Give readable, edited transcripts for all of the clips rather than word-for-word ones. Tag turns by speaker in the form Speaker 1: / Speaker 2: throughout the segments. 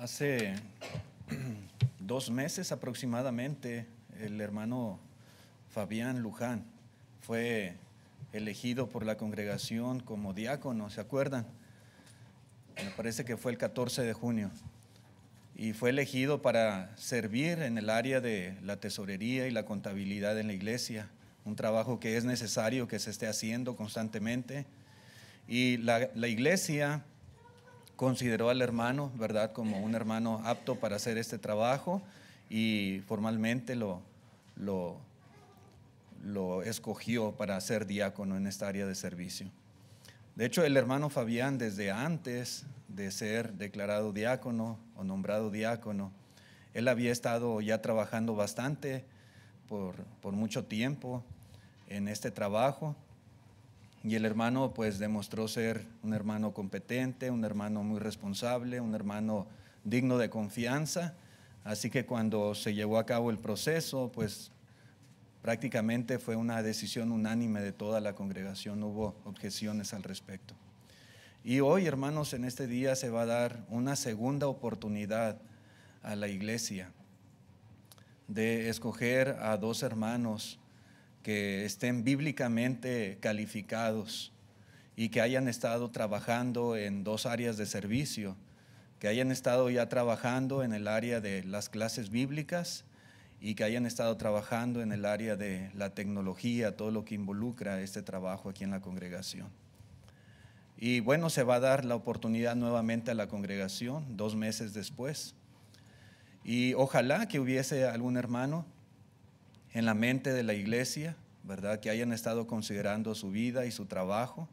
Speaker 1: Hace 2 meses aproximadamente, el hermano Fabián Luján fue elegido por la congregación como diácono, ¿se acuerdan? Me parece que fue el 14 de junio. Y fue elegido para servir en el área de la tesorería y la contabilidad en la iglesia, un trabajo que es necesario que se esté haciendo constantemente. Y la iglesia consideró al hermano, ¿verdad?, como un hermano apto para hacer este trabajo y formalmente lo escogió para ser diácono en esta área de servicio. De hecho, el hermano Fabián, desde antes de ser declarado diácono o nombrado diácono, él había estado ya trabajando bastante por mucho tiempo en este trabajo. Y el hermano pues demostró ser un hermano competente, un hermano muy responsable, un hermano digno de confianza. Así que cuando se llevó a cabo el proceso, pues prácticamente fue una decisión unánime de toda la congregación, no hubo objeciones al respecto. Y hoy, hermanos, en este día se va a dar una segunda oportunidad a la iglesia de escoger a 2 hermanos que estén bíblicamente calificados y que hayan estado trabajando en 2 áreas de servicio, que hayan estado ya trabajando en el área de las clases bíblicas y que hayan estado trabajando en el área de la tecnología, todo lo que involucra este trabajo aquí en la congregación. Y bueno, se va a dar la oportunidad nuevamente a la congregación 2 meses después. Y ojalá que hubiese algún hermano en la mente de la iglesia, ¿verdad?, que hayan estado considerando su vida y su trabajo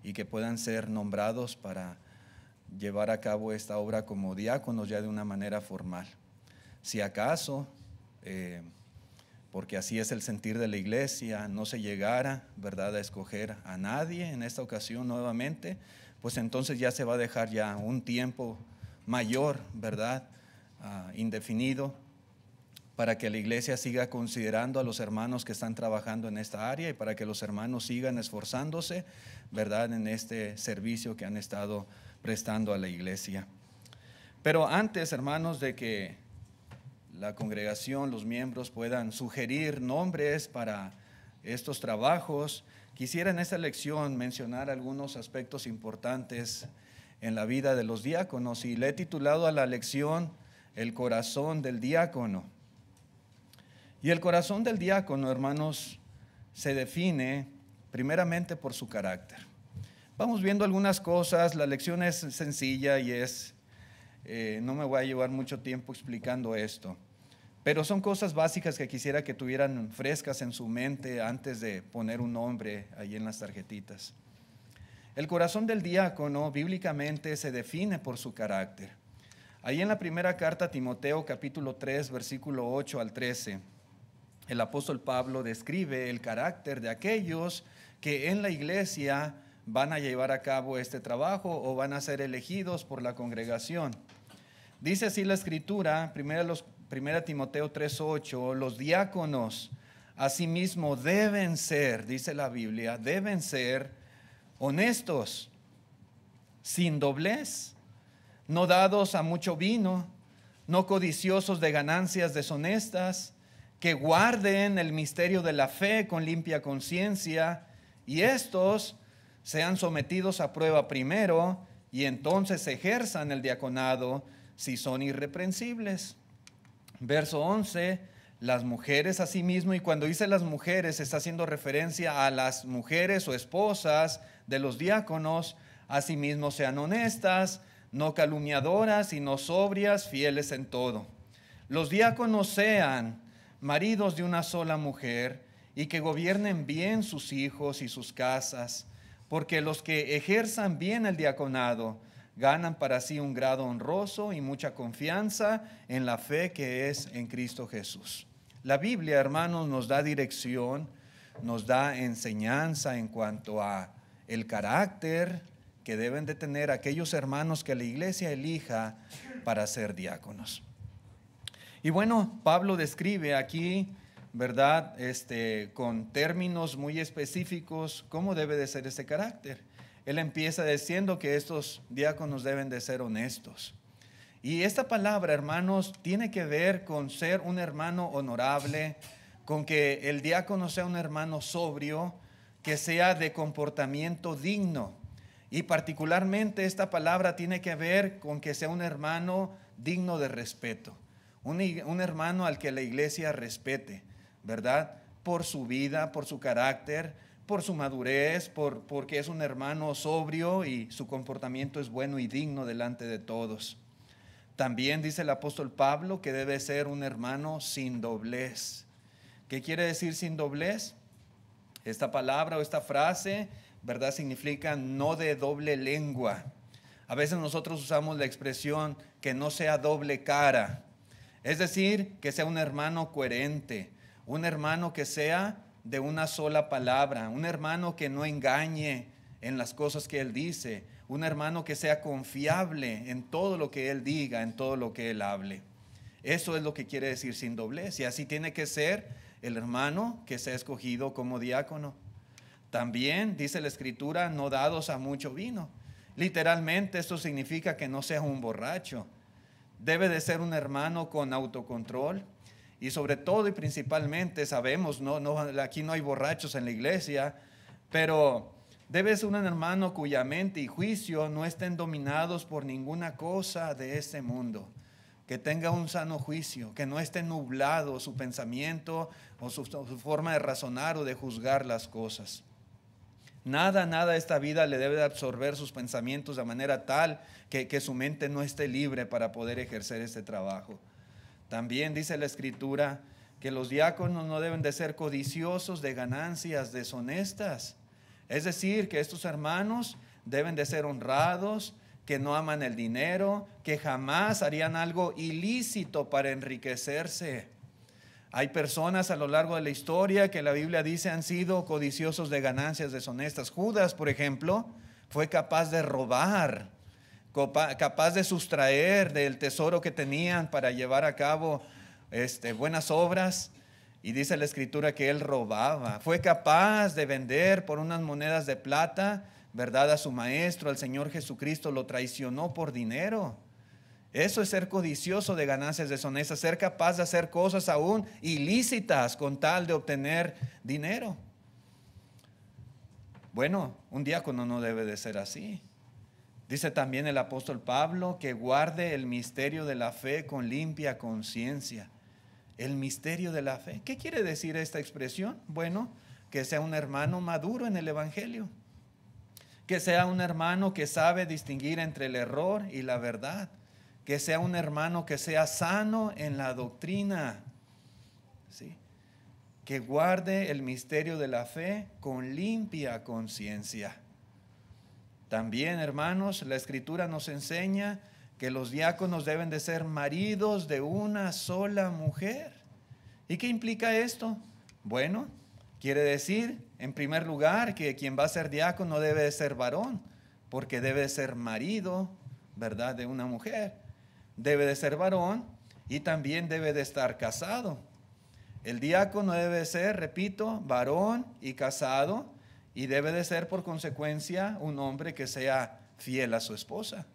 Speaker 1: y que puedan ser nombrados para llevar a cabo esta obra como diáconos ya de una manera formal. Si acaso, porque así es el sentir de la iglesia, no se llegara, ¿verdad?, a escoger a nadie en esta ocasión nuevamente, pues entonces ya se va a dejar ya un tiempo mayor, ¿verdad?, indefinido, para que la iglesia siga considerando a los hermanos que están trabajando en esta área y para que los hermanos sigan esforzándose, ¿verdad?, en este servicio que han estado prestando a la iglesia. Pero antes, hermanos, de que la congregación, los miembros puedan sugerir nombres para estos trabajos, quisiera en esta lección mencionar algunos aspectos importantes en la vida de los diáconos y le he titulado a la lección El corazón del diácono. Y el corazón del diácono, hermanos, se define primeramente por su carácter. Vamos viendo algunas cosas, la lección es sencilla y no me voy a llevar mucho tiempo explicando esto, pero son cosas básicas que quisiera que tuvieran frescas en su mente antes de poner un nombre ahí en las tarjetitas. El corazón del diácono bíblicamente se define por su carácter. Ahí en la primera carta a Timoteo, capítulo 3, versículo 8 al 13, el apóstol Pablo describe el carácter de aquellos que en la iglesia van a llevar a cabo este trabajo o van a ser elegidos por la congregación. Dice así la escritura, 1 Timoteo 3:8, los diáconos asimismo deben ser, dice la Biblia, deben ser honestos, sin doblez, no dados a mucho vino, no codiciosos de ganancias deshonestas, que guarden el misterio de la fe con limpia conciencia, y estos sean sometidos a prueba primero, y entonces ejerzan el diaconado si son irreprensibles. Verso 11, las mujeres asimismo, y cuando dice las mujeres está haciendo referencia a las mujeres o esposas de los diáconos, asimismo sean honestas, no calumniadoras, sino sobrias, fieles en todo. Los diáconos sean maridos de una sola mujer y que gobiernen bien sus hijos y sus casas, porque los que ejerzan bien el diaconado ganan para sí un grado honroso y mucha confianza en la fe que es en Cristo Jesús. La Biblia, hermanos, nos da dirección, nos da enseñanza en cuanto a el carácter que deben de tener aquellos hermanos que la iglesia elija para ser diáconos. Y bueno, Pablo describe aquí, ¿verdad?, con términos muy específicos cómo debe de ser ese carácter. Él empieza diciendo que estos diáconos deben de ser honestos. Y esta palabra, hermanos, tiene que ver con ser un hermano honorable, con que el diácono sea un hermano sobrio, que sea de comportamiento digno. Y particularmente esta palabra tiene que ver con que sea un hermano digno de respeto. Un hermano al que la iglesia respete, ¿verdad? Por su vida, por su carácter, por su madurez, porque es un hermano sobrio y su comportamiento es bueno y digno delante de todos. También dice el apóstol Pablo que debe ser un hermano sin doblez. ¿Qué quiere decir sin doblez? Esta palabra o esta frase, ¿verdad? Significa no de doble lengua. A veces nosotros usamos la expresión que no sea doble cara. Es decir, que sea un hermano coherente, un hermano que sea de una sola palabra, un hermano que no engañe en las cosas que él dice, un hermano que sea confiable en todo lo que él diga, en todo lo que él hable. Eso es lo que quiere decir sin doblez. Y así tiene que ser el hermano que sea escogido como diácono. También dice la Escritura, no dados a mucho vino. Literalmente esto significa que no sea un borracho. Debe de ser un hermano con autocontrol. Y sobre todo y principalmente sabemos, aquí no hay borrachos en la iglesia, pero debe ser un hermano cuya mente y juicio no estén dominados por ninguna cosa de este mundo. Que tenga un sano juicio, que no esté nublado su pensamiento o su forma de razonar o de juzgar las cosas. Nada de esta vida le debe de absorber sus pensamientos de manera tal que su mente no esté libre para poder ejercer este trabajo. También dice la Escritura que los diáconos no deben de ser codiciosos de ganancias deshonestas. Es decir, que estos hermanos deben de ser honrados, que no aman el dinero, que jamás harían algo ilícito para enriquecerse. Hay personas a lo largo de la historia que la Biblia dice han sido codiciosos de ganancias deshonestas. Judas, por ejemplo, fue capaz de robar, capaz de sustraer del tesoro que tenían para llevar a cabo buenas obras. Y dice la Escritura que él robaba. Fue capaz de vender por unas monedas de plata, ¿verdad? A su maestro, al Señor Jesucristo, lo traicionó por dinero. Eso es ser codicioso de ganancias deshonestas, ser capaz de hacer cosas aún ilícitas con tal de obtener dinero. Bueno, un diácono no debe de ser así. Dice también el apóstol Pablo que guarde el misterio de la fe con limpia conciencia. El misterio de la fe. ¿Qué quiere decir esta expresión? Bueno, que sea un hermano maduro en el evangelio. Que sea un hermano que sabe distinguir entre el error y la verdad. Que sea un hermano que sea sano en la doctrina. ¿Sí? Que guarde el misterio de la fe con limpia conciencia. También, hermanos, la Escritura nos enseña que los diáconos deben de ser maridos de una sola mujer. ¿Y qué implica esto? Bueno, quiere decir, en primer lugar, que quien va a ser diácono debe de ser varón, porque debe de ser marido, ¿verdad?, de una mujer. Debe de ser varón y también debe de estar casado. El diácono debe de ser, repito, varón y casado, y debe de ser por consecuencia un hombre que sea fiel a su esposa.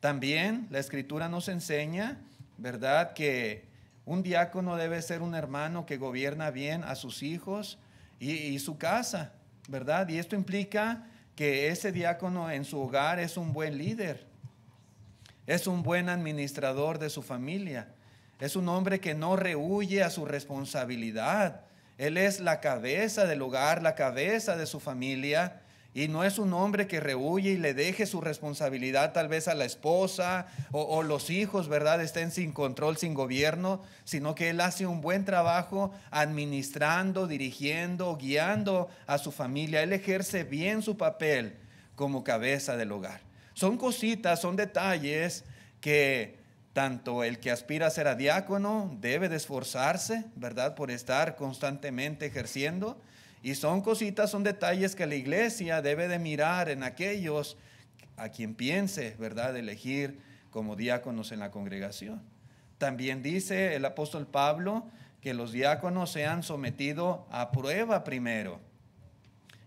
Speaker 1: También la Escritura nos enseña, ¿verdad?, que un diácono debe ser un hermano que gobierna bien a sus hijos y su casa, ¿verdad? Y esto implica que ese diácono en su hogar es un buen líder, es un buen administrador de su familia, es un hombre que no rehúye a su responsabilidad. Él es la cabeza del hogar, la cabeza de su familia, y no es un hombre que rehúye y le deje su responsabilidad tal vez a la esposa o los hijos, ¿verdad?, estén sin control, sin gobierno, sino que él hace un buen trabajo administrando, dirigiendo, guiando a su familia. Él ejerce bien su papel como cabeza del hogar. Son cositas, son detalles que tanto el que aspira a ser diácono debe de esforzarse, ¿verdad?, por estar constantemente ejerciendo. Y son cositas, son detalles que la iglesia debe de mirar en aquellos a quien piense, ¿verdad?, elegir como diáconos en la congregación. También dice el apóstol Pablo que los diáconos sean sometidos a prueba primero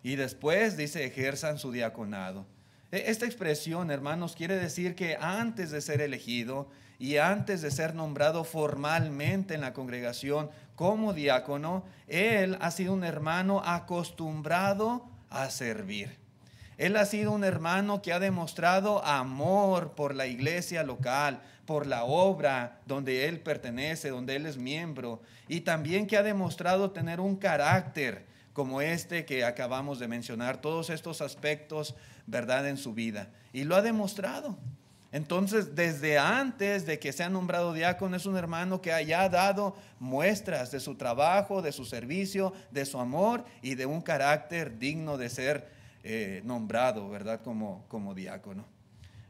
Speaker 1: y después dice ejerzan su diaconado. Esta expresión, hermanos, quiere decir que antes de ser elegido y antes de ser nombrado formalmente en la congregación como diácono, él ha sido un hermano acostumbrado a servir. Él ha sido un hermano que ha demostrado amor por la iglesia local, por la obra donde él pertenece, donde él es miembro, y también que ha demostrado tener un carácter como este que acabamos de mencionar, todos estos aspectos, ¿verdad?, en su vida. Y lo ha demostrado. Entonces, desde antes de que sea nombrado diácono, es un hermano que haya dado muestras de su trabajo, de su servicio, de su amor y de un carácter digno de ser nombrado, ¿verdad?, como diácono.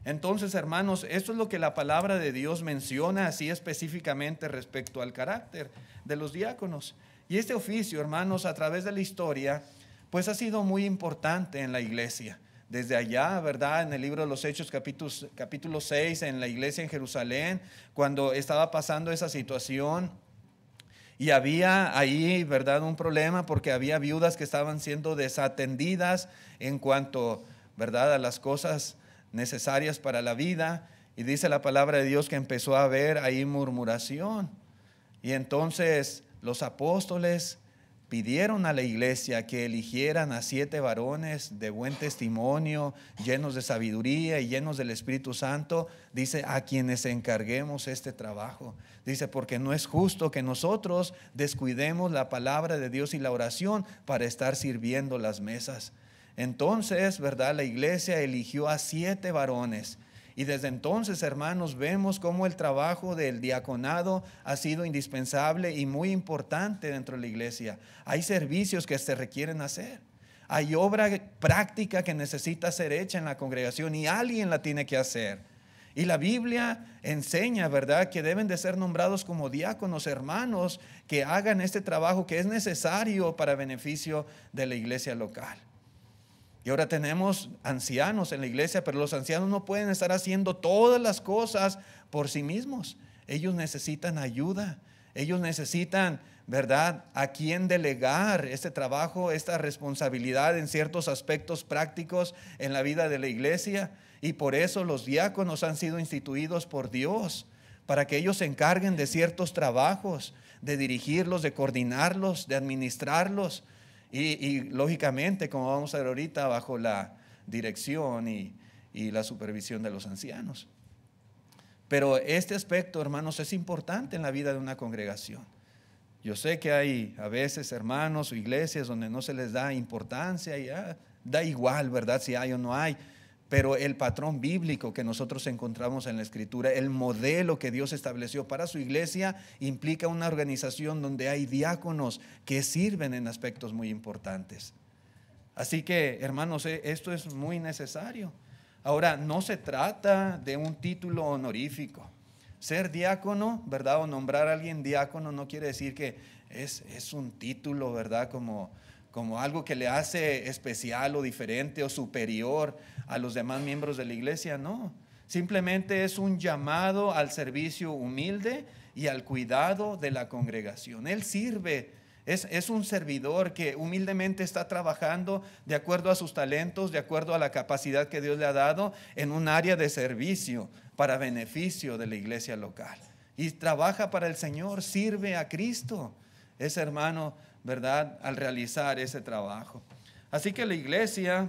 Speaker 1: Entonces, hermanos, esto es lo que la palabra de Dios menciona así específicamente respecto al carácter de los diáconos. Y este oficio, hermanos, a través de la historia, pues ha sido muy importante en la iglesia. Desde allá, ¿verdad?, en el libro de los Hechos, capítulo 6, en la iglesia en Jerusalén, cuando estaba pasando esa situación, y había ahí, ¿verdad?, un problema porque había viudas que estaban siendo desatendidas en cuanto, ¿verdad?, a las cosas necesarias para la vida. Y dice la palabra de Dios que empezó a haber ahí murmuración. Y entonces los apóstoles pidieron a la iglesia que eligieran a 7 varones de buen testimonio, llenos de sabiduría y llenos del Espíritu Santo, dice, a quienes encarguemos este trabajo. Dice, porque no es justo que nosotros descuidemos la palabra de Dios y la oración para estar sirviendo las mesas. Entonces, ¿verdad?, la iglesia eligió a 7 varones. Y desde entonces, hermanos, vemos cómo el trabajo del diaconado ha sido indispensable y muy importante dentro de la iglesia. Hay servicios que se requieren hacer. Hay obra práctica que necesita ser hecha en la congregación y alguien la tiene que hacer. Y la Biblia enseña, ¿verdad?, que deben de ser nombrados como diáconos, hermanos, que hagan este trabajo que es necesario para beneficio de la iglesia local. Y ahora tenemos ancianos en la iglesia, pero los ancianos no pueden estar haciendo todas las cosas por sí mismos. Ellos necesitan ayuda. Ellos necesitan, ¿verdad?, a quién delegar este trabajo, esta responsabilidad en ciertos aspectos prácticos en la vida de la iglesia. Y por eso los diáconos han sido instituidos por Dios, para que ellos se encarguen de ciertos trabajos, de dirigirlos, de coordinarlos, de administrarlos. Y lógicamente, como vamos a ver ahorita, bajo la dirección y la supervisión de los ancianos. Pero este aspecto, hermanos, es importante en la vida de una congregación. Yo sé que hay a veces hermanos o iglesias donde no se les da importancia y da igual, ¿verdad?, si hay o no hay. Pero el patrón bíblico que nosotros encontramos en la Escritura, el modelo que Dios estableció para su iglesia, implica una organización donde hay diáconos que sirven en aspectos muy importantes. Así que, hermanos, esto es muy necesario. Ahora, no se trata de un título honorífico. Ser diácono, ¿verdad?, o nombrar a alguien diácono no quiere decir que es un título, ¿verdad?, como algo que le hace especial o diferente o superior a los demás miembros de la iglesia. No, simplemente es un llamado al servicio humilde y al cuidado de la congregación. Él sirve, es un servidor que humildemente está trabajando de acuerdo a sus talentos, de acuerdo a la capacidad que Dios le ha dado en un área de servicio para beneficio de la iglesia local. Y trabaja para el Señor, sirve a Cristo, ese hermano, ¿verdad?, al realizar ese trabajo. Así que la iglesia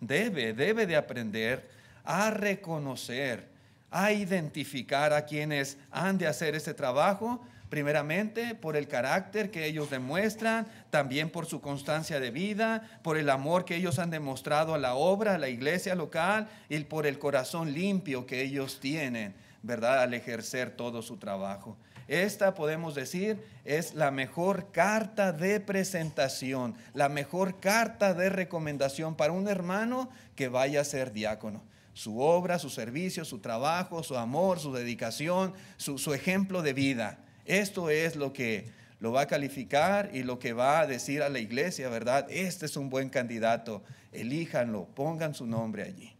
Speaker 1: debe de aprender a reconocer, a identificar a quienes han de hacer ese trabajo, primeramente por el carácter que ellos demuestran, también por su constancia de vida, por el amor que ellos han demostrado a la obra, a la iglesia local, y por el corazón limpio que ellos tienen, ¿verdad?, al ejercer todo su trabajo. Esta, podemos decir, es la mejor carta de presentación, la mejor carta de recomendación para un hermano que vaya a ser diácono. Su obra, su servicio, su trabajo, su amor, su dedicación, su ejemplo de vida. Esto es lo que lo va a calificar y lo que va a decir a la iglesia, ¿verdad? Este es un buen candidato, elíjanlo, pongan su nombre allí.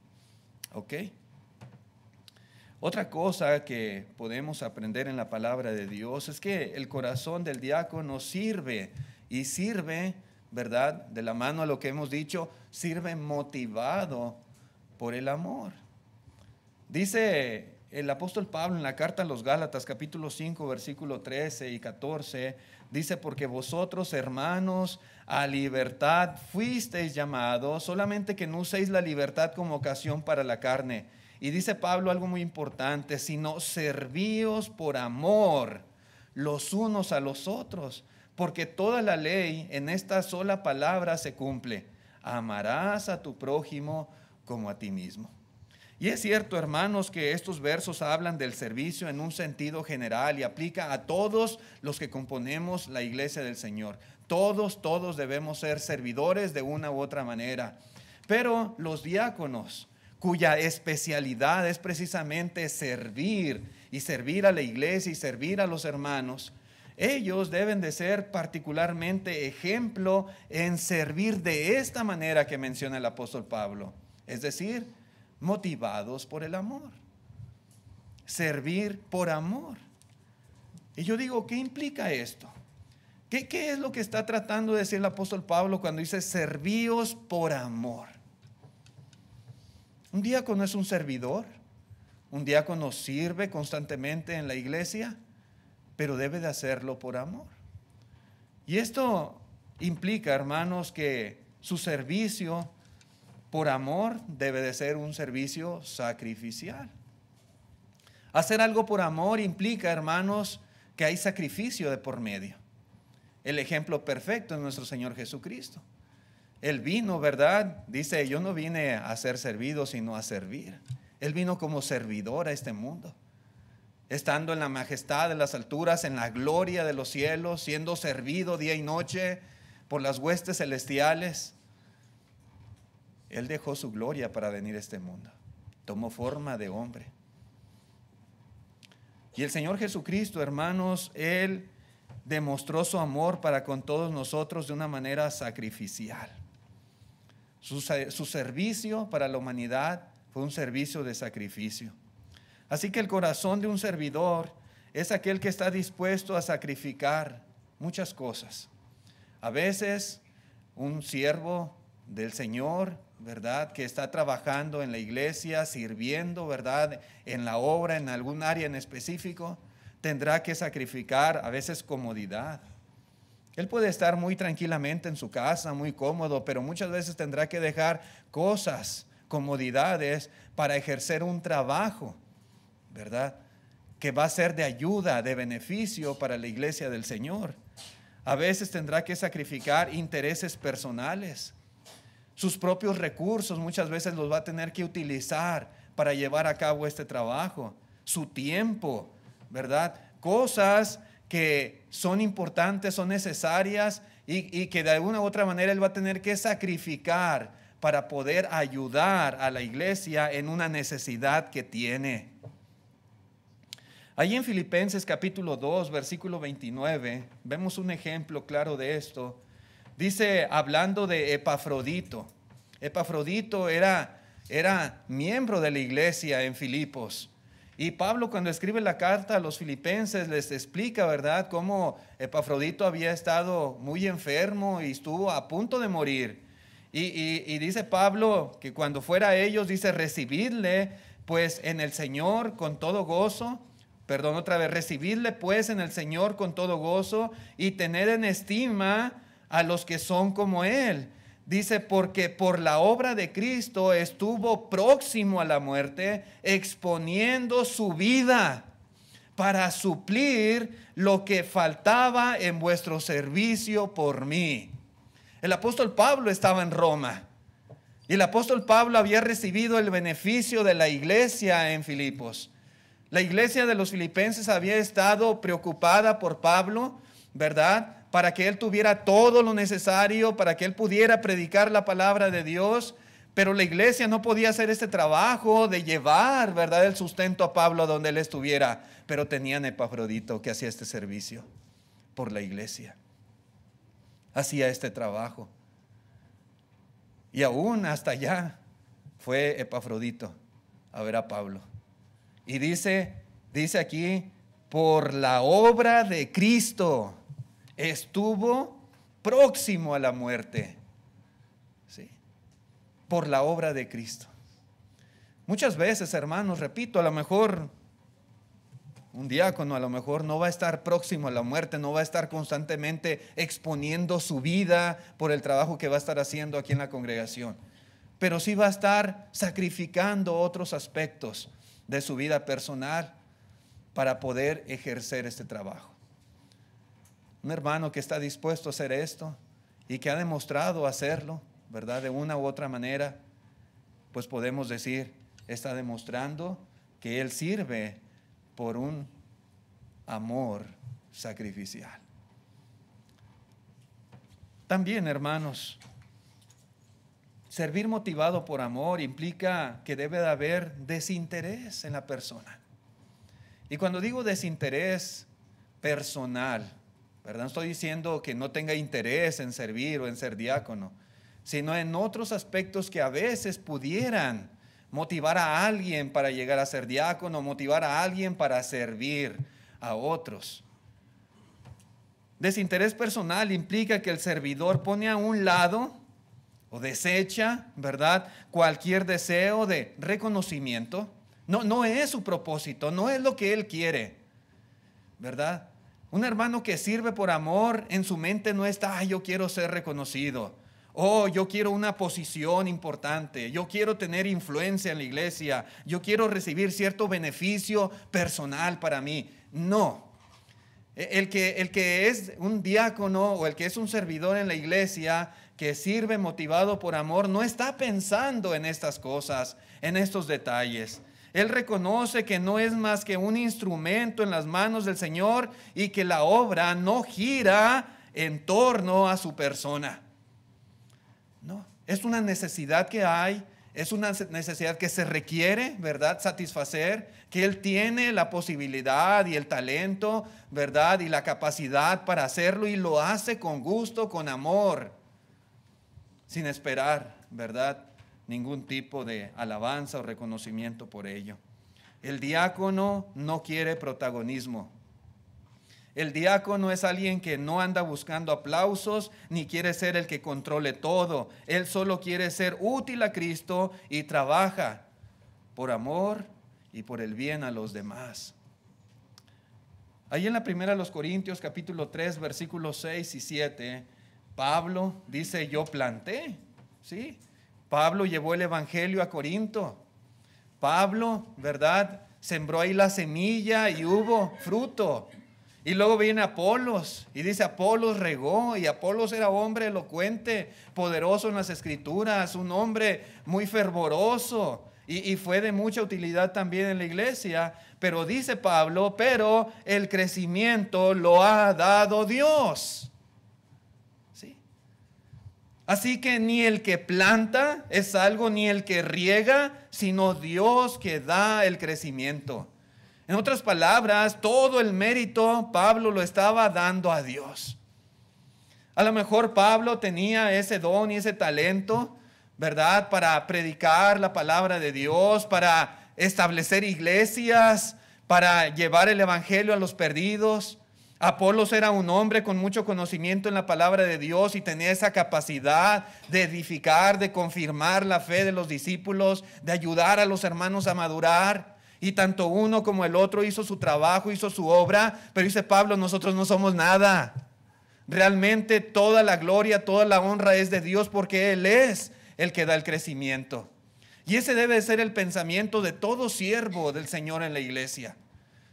Speaker 1: ¿Ok? Otra cosa que podemos aprender en la palabra de Dios es que el corazón del diácono sirve, ¿verdad?, de la mano a lo que hemos dicho, sirve motivado por el amor. Dice el apóstol Pablo en la carta a los Gálatas, capítulo 5, versículo 13 y 14, dice: porque vosotros, hermanos, a libertad fuisteis llamados, solamente que no uséis la libertad como ocasión para la carne. Y dice Pablo algo muy importante: sino servíos por amor los unos a los otros, porque toda la ley en esta sola palabra se cumple: amarás a tu prójimo como a ti mismo. Y es cierto, hermanos, que estos versos hablan del servicio en un sentido general y aplica a todos los que componemos la iglesia del Señor. Todos debemos ser servidores de una u otra manera. Pero los diáconos, cuya especialidad es precisamente servir y servir a la iglesia y servir a los hermanos, ellos deben de ser particularmente ejemplo en servir de esta manera que menciona el apóstol Pablo, es decir, motivados por el amor. Servir por amor. Y yo digo, ¿qué implica esto? ¿Qué es lo que está tratando de decir el apóstol Pablo cuando dice servíos por amor? Un diácono es un servidor. Un diácono sirve constantemente en la iglesia, pero debe de hacerlo por amor. Y esto implica, hermanos, que su servicio por amor debe de ser un servicio sacrificial. Hacer algo por amor implica, hermanos, que hay sacrificio de por medio. El ejemplo perfecto es nuestro Señor Jesucristo. Él vino, ¿verdad? Dice: yo no vine a ser servido, sino a servir. Él vino como servidor a este mundo, estando en la majestad de las alturas, en la gloria de los cielos, siendo servido día y noche por las huestes celestiales. Él dejó su gloria para venir a este mundo. Tomó forma de hombre. Y el Señor Jesucristo, hermanos, Él demostró su amor para con todos nosotros de una manera sacrificial. Su servicio para la humanidad fue un servicio de sacrificio. Así que el corazón de un servidor es aquel que está dispuesto a sacrificar muchas cosas. A veces un siervo del Señor, ¿verdad?, que está trabajando en la iglesia, sirviendo, ¿verdad?, en la obra, en algún área en específico, tendrá que sacrificar a veces comodidad. Él puede estar muy tranquilamente en su casa, muy cómodo, pero muchas veces tendrá que dejar cosas, comodidades, para ejercer un trabajo, ¿verdad?, que va a ser de ayuda, de beneficio para la iglesia del Señor. A veces tendrá que sacrificar intereses personales. Sus propios recursos muchas veces los va a tener que utilizar para llevar a cabo este trabajo. Su tiempo, ¿verdad? Cosas que son importantes, son necesarias y que de alguna u otra manera él va a tener que sacrificar para poder ayudar a la iglesia en una necesidad que tiene. Allí en Filipenses capítulo 2, versículo 29, vemos un ejemplo claro de esto. Dice, hablando de Epafrodito. Epafrodito era miembro de la iglesia en Filipos. Y Pablo, cuando escribe la carta a los filipenses, les explica, ¿verdad?, cómo Epafrodito había estado muy enfermo y estuvo a punto de morir. Y dice Pablo que cuando fuera a ellos, dice, recibidle pues en el Señor con todo gozo. Perdón, otra vez, recibidle pues en el Señor con todo gozo y tened en estima a los que son como Él. Dice, porque por la obra de Cristo estuvo próximo a la muerte, exponiendo su vida para suplir lo que faltaba en vuestro servicio por mí. El apóstol Pablo estaba en Roma y el apóstol Pablo había recibido el beneficio de la iglesia en Filipos. La iglesia de los filipenses había estado preocupada por Pablo, ¿verdad?, para que él tuviera todo lo necesario, para que él pudiera predicar la palabra de Dios, pero la iglesia no podía hacer este trabajo de llevar, ¿verdad?, el sustento a Pablo a donde él estuviera, pero tenían a Epafrodito que hacía este servicio por la iglesia, hacía este trabajo, y aún hasta allá fue Epafrodito a ver a Pablo, y dice aquí, por la obra de Cristo estuvo próximo a la muerte. ¿Sí? Por la obra de Cristo. Muchas veces, hermanos, repito, a lo mejor un diácono a lo mejor no va a estar próximo a la muerte, no va a estar constantemente exponiendo su vida por el trabajo que va a estar haciendo aquí en la congregación, pero sí va a estar sacrificando otros aspectos de su vida personal para poder ejercer este trabajo. Un hermano que está dispuesto a hacer esto y que ha demostrado hacerlo, ¿verdad? De una u otra manera, pues podemos decir, está demostrando que él sirve por un amor sacrificial. También, hermanos, servir motivado por amor implica que debe de haber desinterés en la persona. Y cuando digo desinterés personal, ¿verdad? No estoy diciendo que no tenga interés en servir o en ser diácono, sino en otros aspectos que a veces pudieran motivar a alguien para llegar a ser diácono, motivar a alguien para servir a otros. Desinterés personal implica que el servidor pone a un lado o desecha, ¿verdad?, cualquier deseo de reconocimiento. No es su propósito, no es lo que él quiere, ¿verdad? Un hermano que sirve por amor, en su mente no está, yo quiero ser reconocido. Oh, yo quiero una posición importante, yo quiero tener influencia en la iglesia, yo quiero recibir cierto beneficio personal para mí. No, el que es un diácono o el que es un servidor en la iglesia que sirve motivado por amor, no está pensando en estas cosas, en estos detalles. Él reconoce que no es más que un instrumento en las manos del Señor y que la obra no gira en torno a su persona. No, es una necesidad que hay, es una necesidad que se requiere, ¿verdad?, satisfacer, que él tiene la posibilidad y el talento, ¿verdad?, y la capacidad para hacerlo y lo hace con gusto, con amor, sin esperar, ¿verdad?, ningún tipo de alabanza o reconocimiento por ello. El diácono no quiere protagonismo. El diácono es alguien que no anda buscando aplausos ni quiere ser el que controle todo. Él solo quiere ser útil a Cristo y trabaja por amor y por el bien a los demás. Ahí en la primera de los Corintios, capítulo 3, versículos 6 y 7, Pablo dice, yo planté, ¿sí? Pablo llevó el evangelio a Corinto. Pablo, ¿verdad?, sembró ahí la semilla y hubo fruto. Y luego viene Apolos y dice, Apolos regó, y Apolos era hombre elocuente, poderoso en las escrituras, un hombre muy fervoroso y fue de mucha utilidad también en la iglesia. Pero dice Pablo, pero el crecimiento lo ha dado Dios. ¿Sí? Así que ni el que planta es algo, ni el que riega, sino Dios que da el crecimiento. En otras palabras, todo el mérito Pablo lo estaba dando a Dios. A lo mejor Pablo tenía ese don y ese talento, ¿verdad?, para predicar la palabra de Dios, para establecer iglesias, para llevar el evangelio a los perdidos. Apolos era un hombre con mucho conocimiento en la palabra de Dios y tenía esa capacidad de edificar, de confirmar la fe de los discípulos, de ayudar a los hermanos a madurar. Y tanto uno como el otro hizo su trabajo, hizo su obra, pero dice Pablo, nosotros no somos nada. Realmente toda la gloria, toda la honra es de Dios porque Él es el que da el crecimiento. Y ese debe ser el pensamiento de todo siervo del Señor en la iglesia.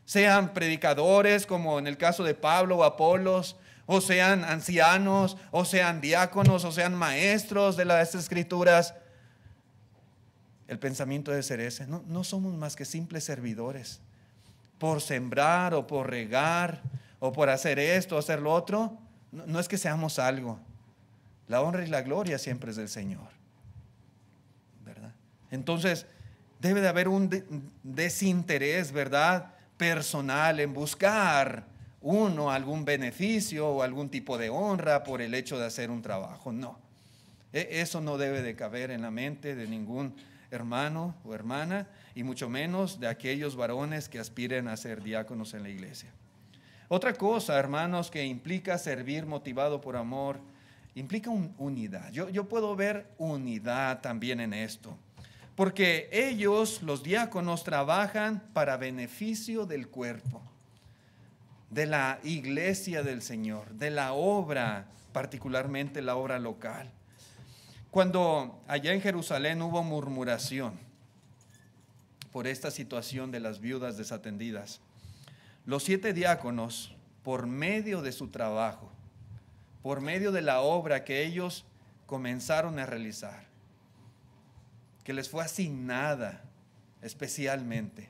Speaker 1: Sean predicadores como en el caso de Pablo o Apolos, o sean ancianos, o sean diáconos, o sean maestros de las escrituras. El pensamiento debe ser ese. No somos más que simples servidores. Por sembrar o por regar o por hacer esto o hacer lo otro, no es que seamos algo. La honra y la gloria siempre es del Señor, ¿verdad? Entonces debe de haber un desinterés, ¿verdad?, personal en buscar algún beneficio o algún tipo de honra por el hecho de hacer un trabajo. No, eso no debe de caber en la mente de ningún hermano o hermana, y mucho menos de aquellos varones que aspiren a ser diáconos en la iglesia. Otra cosa, hermanos, que implica servir motivado por amor, implica unidad. Yo puedo ver unidad también en esto. porque ellos, los diáconos, trabajan para beneficio del cuerpo, de la iglesia del Señor, de la obra, particularmente la obra local. Cuando allá en Jerusalén hubo murmuración por esta situación de las viudas desatendidas, los 7 diáconos, por medio de su trabajo, por medio de la obra que ellos comenzaron a realizar, que les fue asignada especialmente,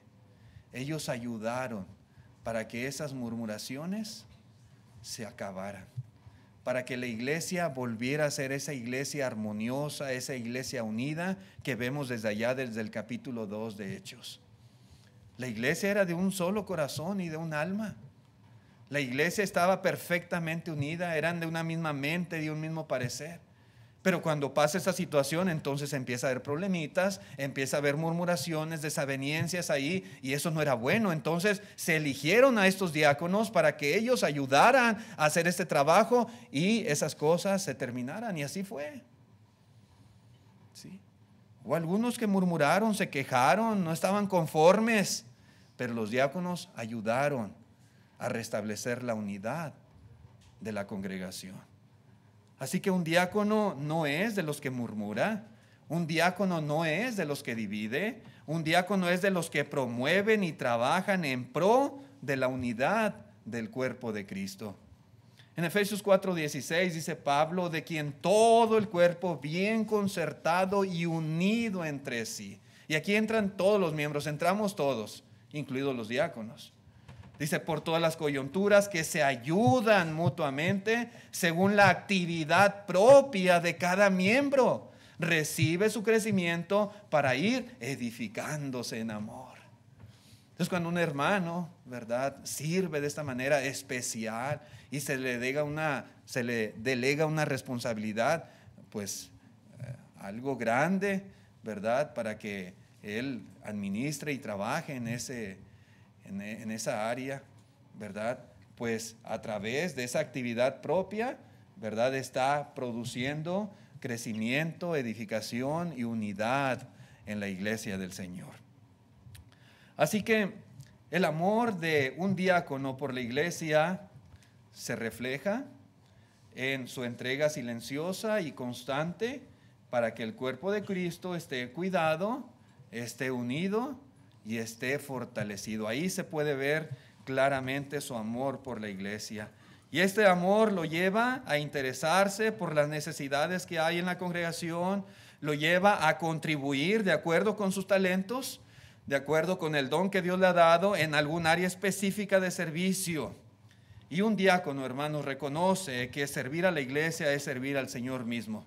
Speaker 1: ellos ayudaron para que esas murmuraciones se acabaran, para que la iglesia volviera a ser esa iglesia armoniosa, esa iglesia unida que vemos desde allá, desde el capítulo 2 de Hechos. La iglesia era de un solo corazón y de un alma. La iglesia estaba perfectamente unida, eran de una misma mente, de un mismo parecer. Pero cuando pasa esa situación, entonces empieza a haber problemitas, empieza a haber murmuraciones, desavenencias ahí, y eso no era bueno. Entonces se eligieron a estos diáconos para que ellos ayudaran a hacer este trabajo y esas cosas se terminaran, y así fue. ¿Sí? Hubo algunos que murmuraron, se quejaron, no estaban conformes, pero los diáconos ayudaron a restablecer la unidad de la congregación. Así que un diácono no es de los que murmura, un diácono no es de los que divide, un diácono es de los que promueven y trabajan en pro de la unidad del cuerpo de Cristo. En Efesios 4:16 dice Pablo, de quien todo el cuerpo bien concertado y unido entre sí. Y aquí entran todos los miembros, entramos todos, incluidos los diáconos. Dice, por todas las coyunturas que se ayudan mutuamente según la actividad propia de cada miembro. Recibe su crecimiento para ir edificándose en amor. Entonces, cuando un hermano, ¿verdad?, sirve de esta manera especial y se le delega una responsabilidad, pues algo grande, ¿verdad?, para que él administre y trabaje en esa área, ¿verdad? Pues a través de esa actividad propia, ¿verdad?, está produciendo crecimiento, edificación y unidad en la iglesia del Señor. Así que el amor de un diácono por la iglesia se refleja en su entrega silenciosa y constante para que el cuerpo de Cristo esté cuidado, esté unido y esté fortalecido. Ahí se puede ver claramente su amor por la iglesia. Y este amor lo lleva a interesarse por las necesidades que hay en la congregación, lo lleva a contribuir de acuerdo con sus talentos, de acuerdo con el don que Dios le ha dado en algún área específica de servicio. Y un diácono, hermanos, reconoce que servir a la iglesia es servir al Señor mismo,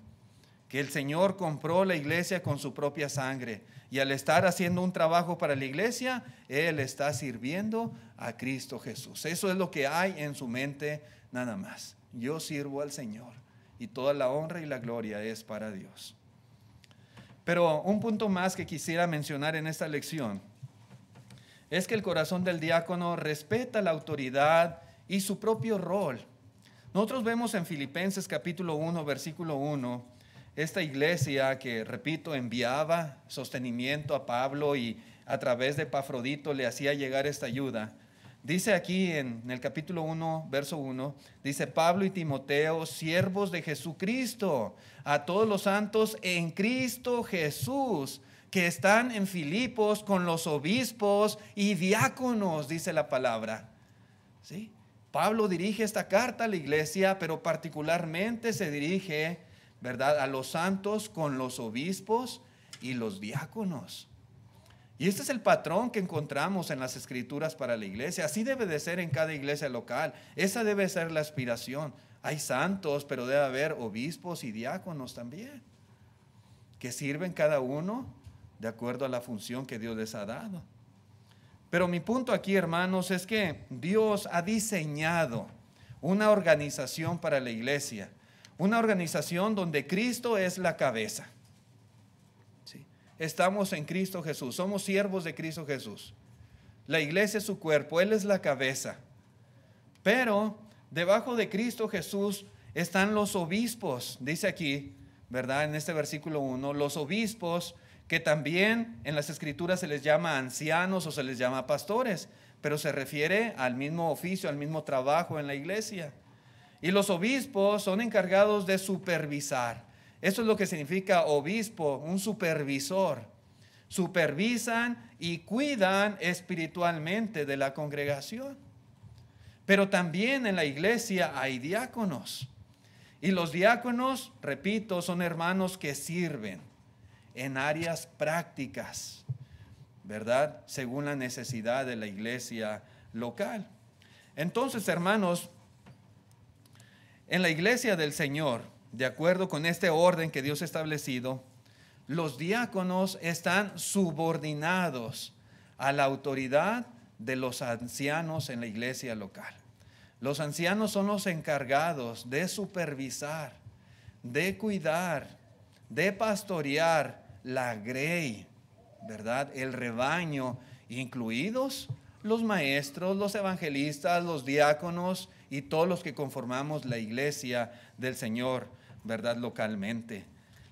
Speaker 1: que el Señor compró la iglesia con su propia sangre, y al estar haciendo un trabajo para la iglesia, Él está sirviendo a Cristo Jesús. Eso es lo que hay en su mente nada más. Yo sirvo al Señor y toda la honra y la gloria es para Dios. Pero un punto más que quisiera mencionar en esta lección es que el corazón del diácono respeta la autoridad y su propio rol. Nosotros vemos en Filipenses capítulo 1, versículo 1, esta iglesia que, repito, enviaba sostenimiento a Pablo y a través de Epafrodito le hacía llegar esta ayuda. Dice aquí en el capítulo 1, verso 1, dice Pablo y Timoteo, siervos de Jesucristo, a todos los santos en Cristo Jesús, que están en Filipos con los obispos y diáconos, dice la palabra. ¿Sí? Pablo dirige esta carta a la iglesia, pero particularmente se dirige, ¿verdad?, a los santos con los obispos y los diáconos. Y este es el patrón que encontramos en las escrituras para la iglesia. Así debe de ser en cada iglesia local. Esa debe ser la aspiración. Hay santos, pero debe haber obispos y diáconos también, que sirven cada uno de acuerdo a la función que Dios les ha dado. Pero mi punto aquí, hermanos, es que Dios ha diseñado una organización para la iglesia. Una organización donde Cristo es la cabeza. ¿Sí? Estamos en Cristo Jesús, somos siervos de Cristo Jesús. La iglesia es su cuerpo, Él es la cabeza. Pero debajo de Cristo Jesús están los obispos, dice aquí, ¿verdad? En este versículo 1, los obispos que también en las Escrituras se les llama ancianos o se les llama pastores, pero se refiere al mismo oficio, al mismo trabajo en la iglesia. Y los obispos son encargados de supervisar. Eso es lo que significa obispo, un supervisor. Supervisan y cuidan espiritualmente de la congregación. Pero también en la iglesia hay diáconos. Y los diáconos, repito, son hermanos que sirven en áreas prácticas, ¿verdad? Según la necesidad de la iglesia local. Entonces, hermanos, en la iglesia del Señor, de acuerdo con este orden que Dios ha establecido, los diáconos están subordinados a la autoridad de los ancianos en la iglesia local. Los ancianos son los encargados de supervisar, de cuidar, de pastorear la grey, ¿verdad? El rebaño, incluidos los maestros, los evangelistas, los diáconos y todos los que conformamos la iglesia del Señor, ¿verdad? Localmente.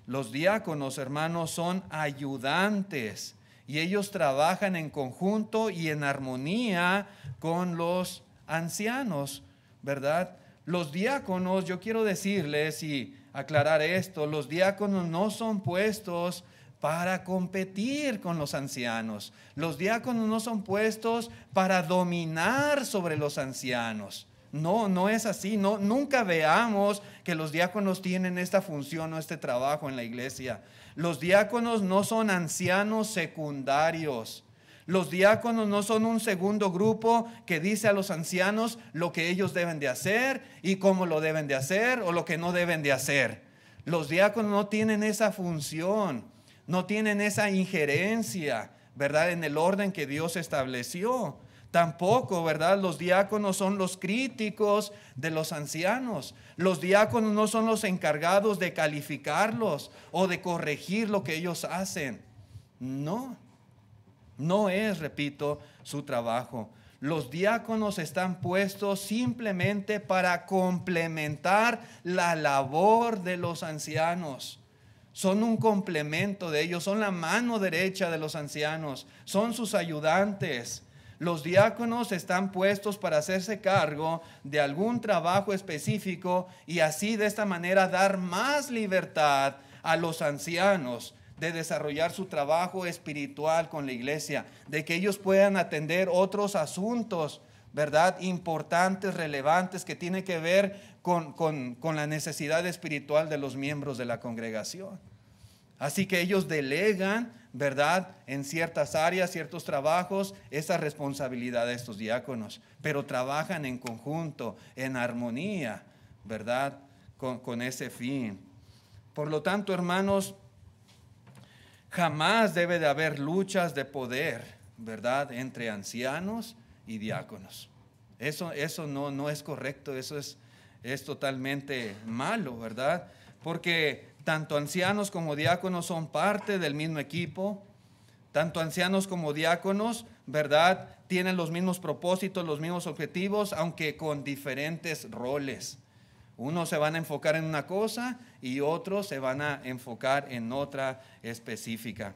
Speaker 1: Los diáconos, hermanos, son ayudantes y ellos trabajan en conjunto y en armonía con los ancianos, ¿verdad? Los diáconos, yo quiero decirles y aclarar esto, los diáconos no son puestos para competir con los ancianos. Los diáconos no son puestos para dominar sobre los ancianos. No, no es así. No, nunca veamos que los diáconos tienen esta función o este trabajo en la iglesia. Los diáconos no son ancianos secundarios. Los diáconos no son un segundo grupo que dice a los ancianos lo que ellos deben de hacer y cómo lo deben de hacer o lo que no deben de hacer. Los diáconos no tienen esa función, no tienen esa injerencia, ¿verdad? En el orden que Dios estableció. Tampoco, ¿verdad? Los diáconos son los críticos de los ancianos. Los diáconos no son los encargados de calificarlos o de corregir lo que ellos hacen. No, no es, repito, su trabajo. Los diáconos están puestos simplemente para complementar la labor de los ancianos. Son un complemento de ellos, son la mano derecha de los ancianos, son sus ayudantes. Los diáconos están puestos para hacerse cargo de algún trabajo específico y así de esta manera dar más libertad a los ancianos de desarrollar su trabajo espiritual con la iglesia, de que ellos puedan atender otros asuntos, ¿verdad? Importantes, relevantes, que tienen que ver con la necesidad espiritual de los miembros de la congregación. Así que ellos delegan, ¿verdad?, en ciertas áreas, ciertos trabajos, esa responsabilidad de estos diáconos, pero trabajan en conjunto, en armonía, ¿verdad?, con ese fin. Por lo tanto, hermanos, jamás debe de haber luchas de poder, ¿verdad?, entre ancianos y diáconos. Eso no es correcto, eso es totalmente malo, ¿verdad? Porque tanto ancianos como diáconos son parte del mismo equipo. Tanto ancianos como diáconos, ¿verdad?, tienen los mismos propósitos, los mismos objetivos, aunque con diferentes roles. Unos se van a enfocar en una cosa y otros se van a enfocar en otra específica.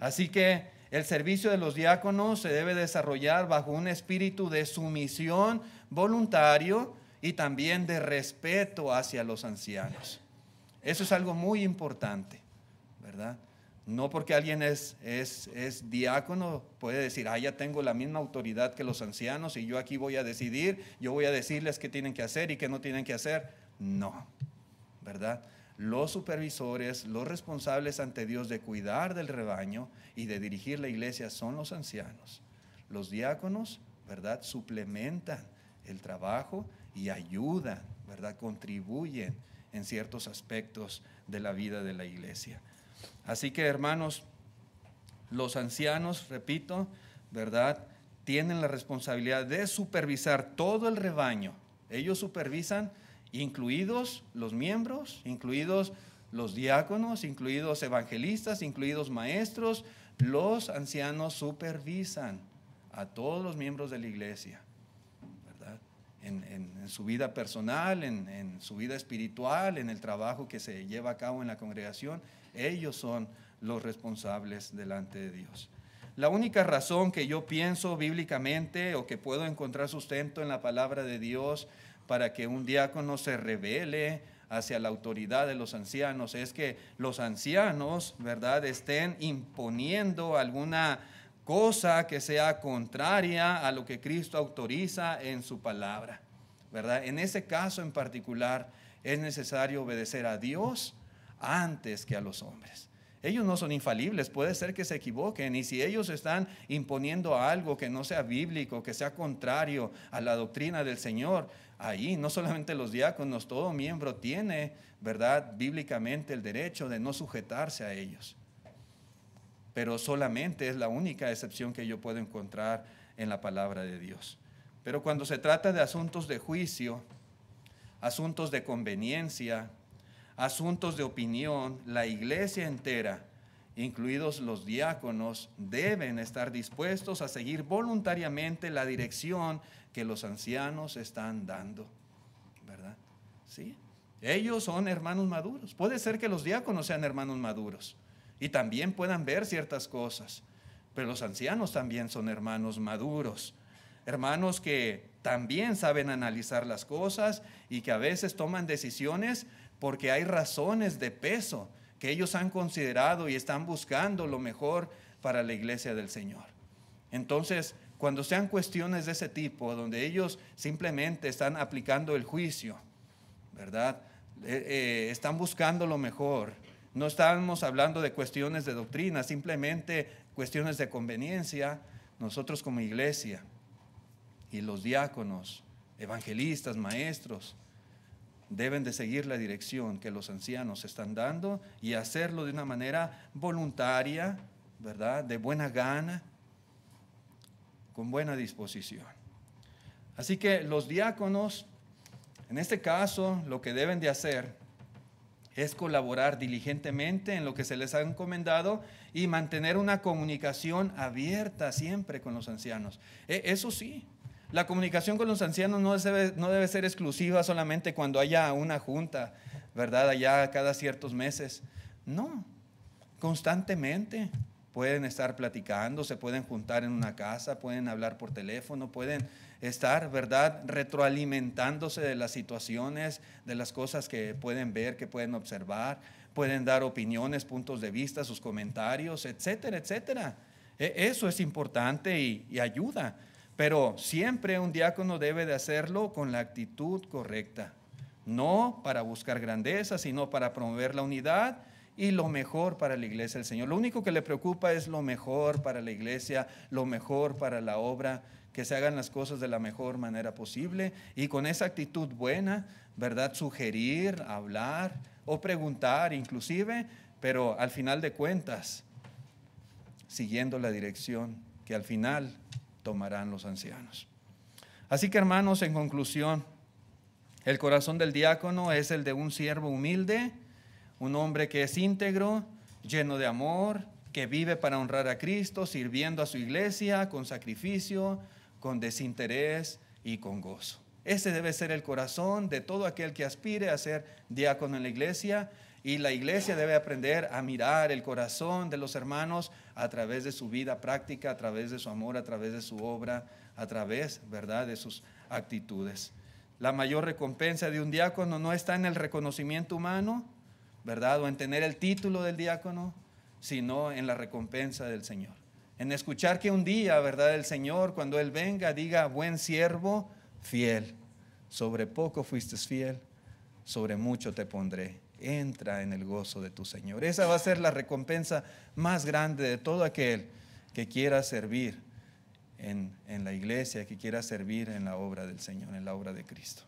Speaker 1: Así que el servicio de los diáconos se debe desarrollar bajo un espíritu de sumisión voluntario y también de respeto hacia los ancianos. Eso es algo muy importante, ¿verdad? No porque alguien es diácono puede decir, ya tengo la misma autoridad que los ancianos y yo aquí voy a decidir, yo voy a decirles qué tienen que hacer y qué no tienen que hacer. No, ¿verdad? Los supervisores, los responsables ante Dios de cuidar del rebaño y de dirigir la iglesia son los ancianos. Los diáconos, ¿verdad?, suplementan el trabajo y ayudan, ¿verdad?, contribuyen en ciertos aspectos de la vida de la iglesia. Así que, hermanos, los ancianos, repito, ¿verdad?, tienen la responsabilidad de supervisar todo el rebaño. Ellos supervisan, incluidos los miembros, incluidos los diáconos, incluidos evangelistas, incluidos maestros. Los ancianos supervisan a todos los miembros de la iglesia, ¿verdad? en su vida personal, en su vida espiritual, en el trabajo que se lleva a cabo en la congregación. Ellos son los responsables delante de Dios. La única razón que yo pienso bíblicamente o que puedo encontrar sustento en la palabra de Dios para que un diácono se rebele hacia la autoridad de los ancianos es que los ancianos, ¿verdad?, estén imponiendo alguna cosa que sea contraria a lo que Cristo autoriza en su palabra, ¿verdad? En ese caso en particular es necesario obedecer a Dios antes que a los hombres. Ellos no son infalibles, puede ser que se equivoquen, y si ellos están imponiendo algo que no sea bíblico, que sea contrario a la doctrina del Señor, ahí no solamente los diáconos, todo miembro tiene, ¿verdad?, bíblicamente el derecho de no sujetarse a ellos. Pero solamente es la única excepción que yo puedo encontrar en la palabra de Dios. Pero cuando se trata de asuntos de juicio, asuntos de conveniencia, asuntos de opinión, la iglesia entera, incluidos los diáconos, deben estar dispuestos a seguir voluntariamente la dirección que los ancianos están dando, ¿verdad? ¿Sí? Ellos son hermanos maduros. Puede ser que los diáconos sean hermanos maduros y también puedan ver ciertas cosas, pero los ancianos también son hermanos maduros, hermanos que también saben analizar las cosas y que a veces toman decisiones porque hay razones de peso que ellos han considerado y están buscando lo mejor para la iglesia del Señor. Entonces, cuando sean cuestiones de ese tipo, donde ellos simplemente están aplicando el juicio, ¿verdad? Están buscando lo mejor. No estamos hablando de cuestiones de doctrina, simplemente cuestiones de conveniencia. Nosotros como iglesia y los diáconos, evangelistas, maestros, deben de seguir la dirección que los ancianos están dando y hacerlo de una manera voluntaria, ¿verdad?, de buena gana, con buena disposición. Así que los diáconos, en este caso, lo que deben de hacer es colaborar diligentemente en lo que se les ha encomendado y mantener una comunicación abierta siempre con los ancianos. Eso sí, la comunicación con los ancianos no debe ser exclusiva solamente cuando haya una junta, ¿verdad?, allá cada ciertos meses. No, constantemente pueden estar platicando, se pueden juntar en una casa, pueden hablar por teléfono, pueden estar, ¿verdad?, retroalimentándose de las situaciones, de las cosas que pueden ver, que pueden observar, pueden dar opiniones, puntos de vista, sus comentarios, etcétera, etcétera. Eso es importante y ayuda. Pero siempre un diácono debe de hacerlo con la actitud correcta, no para buscar grandeza, sino para promover la unidad y lo mejor para la iglesia del Señor. Lo único que le preocupa es lo mejor para la iglesia, lo mejor para la obra, que se hagan las cosas de la mejor manera posible y con esa actitud buena, ¿verdad?, sugerir, hablar o preguntar inclusive, pero al final de cuentas, siguiendo la dirección que al final tomarán los ancianos. Así que, hermanos, en conclusión, el corazón del diácono es el de un siervo humilde, un hombre que es íntegro, lleno de amor, que vive para honrar a Cristo, sirviendo a su iglesia con sacrificio, con desinterés y con gozo. Ese debe ser el corazón de todo aquel que aspire a ser diácono en la iglesia, y la iglesia debe aprender a mirar el corazón de los hermanos a través de su vida práctica, a través de su amor, a través de su obra, a través, ¿verdad?, de sus actitudes. La mayor recompensa de un diácono no está en el reconocimiento humano, ¿verdad?, o en tener el título del diácono, sino en la recompensa del Señor. En escuchar que un día, ¿verdad?, el Señor, cuando Él venga, diga: buen siervo, fiel, sobre poco fuiste fiel, sobre mucho te pondré. Entra en el gozo de tu Señor. Esa va a ser la recompensa más grande de todo aquel que quiera servir en la iglesia, que quiera servir en la obra del Señor, en la obra de Cristo.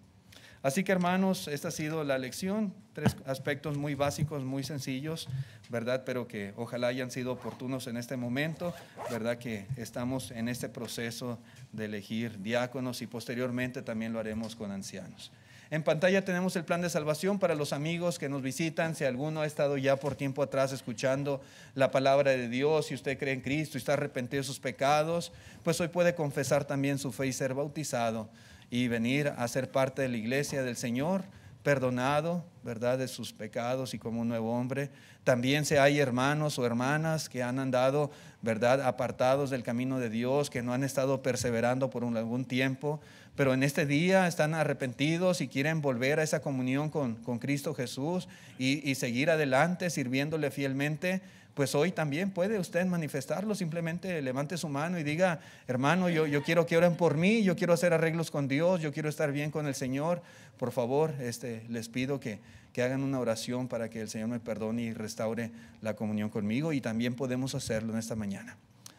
Speaker 1: Así que, hermanos, esta ha sido la lección, 3 aspectos muy básicos, muy sencillos, ¿verdad?, pero que ojalá hayan sido oportunos en este momento, ¿verdad?, que estamos en este proceso de elegir diáconos y posteriormente también lo haremos con ancianos. En pantalla tenemos el plan de salvación para los amigos que nos visitan. Si alguno ha estado ya por tiempo atrás escuchando la palabra de Dios, si usted cree en Cristo y está arrepentido de sus pecados, pues hoy puede confesar también su fe y ser bautizado. y venir a ser parte de la iglesia del Señor, perdonado, ¿verdad?, de sus pecados y como un nuevo hombre. También si hay hermanos o hermanas que han andado, ¿verdad?, apartados del camino de Dios, que no han estado perseverando por algún tiempo, pero en este día están arrepentidos y quieren volver a esa comunión con Cristo Jesús y seguir adelante sirviéndole fielmente, pues hoy también puede usted manifestarlo. Simplemente levante su mano y diga: hermano, yo quiero que oren por mí, yo quiero hacer arreglos con Dios, yo quiero estar bien con el Señor. Por favor, les pido que hagan una oración para que el Señor me perdone y restaure la comunión conmigo, y también podemos hacerlo en esta mañana.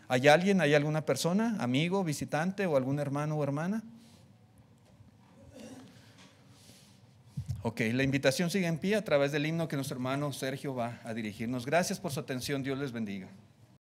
Speaker 1: ¿Hay alguien, hay alguna persona, amigo, visitante o algún hermano o hermana? Ok, la invitación sigue en pie a través del himno que nuestro hermano Sergio va a dirigirnos. Gracias por su atención, Dios les bendiga.